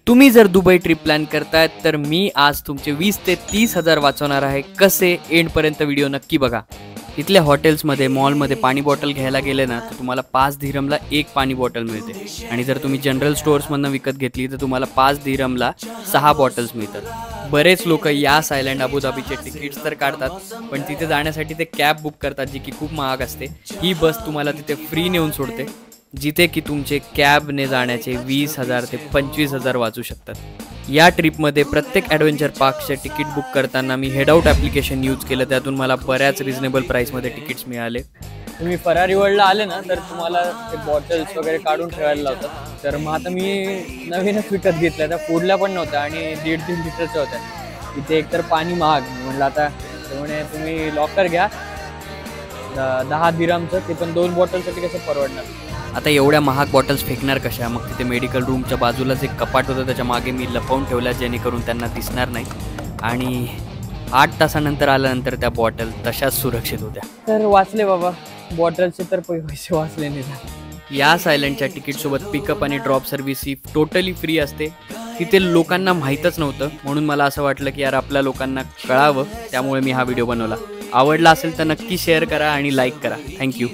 तुम्ही जर Dubai trip plan करतायत तर मी आज तुमचे 20 ते 30 हजार वाचवणार आहे. कसे एंडपर्यंत व्हिडिओ नक्की बघा. इथल्या हॉटेल्समध्ये मॉलमध्ये पाणी बॉटल घ्यायला गेले ना तर तुम्हाला 5 दिरहमला एक पाणी बॉटल मिळते आणि जर तुम्ही जनरल स्टोअर्समधनं विकत घेतली तर तुम्हाला 5 दिरहमला 6 बॉटल्स मिळतात. बरेच लोक यास आयलंड अबुधाबीचे तिकीट्स तर काढतात पण तिथे जाण्यासाठी ते कॅब बुक करतात जी की खूप महाग असते. ही बस तुम्हाला तिथे फ्री नेऊन सोडते जिथे की तुमचे कॅबने जाण्याचे 20,000 ते 25,000 वाचू शकतात. या ट्रिपमध्ये प्रत्येक ॲडव्हेंचर पार्कचे तिकीट बुक करताना मी हेडआउट ॲप्लिकेशन यूज केलं. त्यातून मला बऱ्याच रिजनेबल प्राईसमध्ये तिकीट्स मिळाले. तुम्ही फरारी वर्ल्डला आले ना तर तुम्हाला ते बॉटल्स वगैरे काढून ठेवायला लावतात. तर मग आता मी नवीनच विकत घेतल्या. त्या फोडल्या पण नव्हत्या आणि 1.5 लिटरच्या होत्या. इथे एकतर पाणी महाग म्हटलं आता त्यामुळे तुम्ही लॉकर घ्या 10 दिरहमचं. ते पण 2 बॉटलसाठी कसं परवडणार. आता एवढ्या महाग बॉटल्स फेकणार कशा. मग तिथे मेडिकल रूमच्या बाजूलाच एक कपाट होतं त्याच्या मागे मी लपवून ठेवल्या जेणेकरून त्यांना दिसणार नाही. आणि 8 तासानंतर आल्यानंतर त्या बॉटल तशाच सुरक्षित होत्या. तर वाचले बाबा बॉटलचे तर पैसे वाचले नाही. यास आयलंडच्या तिकीटसोबत पिकअप आणि ड्रॉप सर्व्हिस ही टोटली फ्री असते. तिथे लोकांना माहीतच नव्हतं म्हणून मला असं वाटलं की यार आपल्या लोकांना कळावं त्यामुळे मी हा व्हिडिओ बनवला. आवडला असेल तर नक्की शेअर करा आणि लाईक करा. थँक्यू.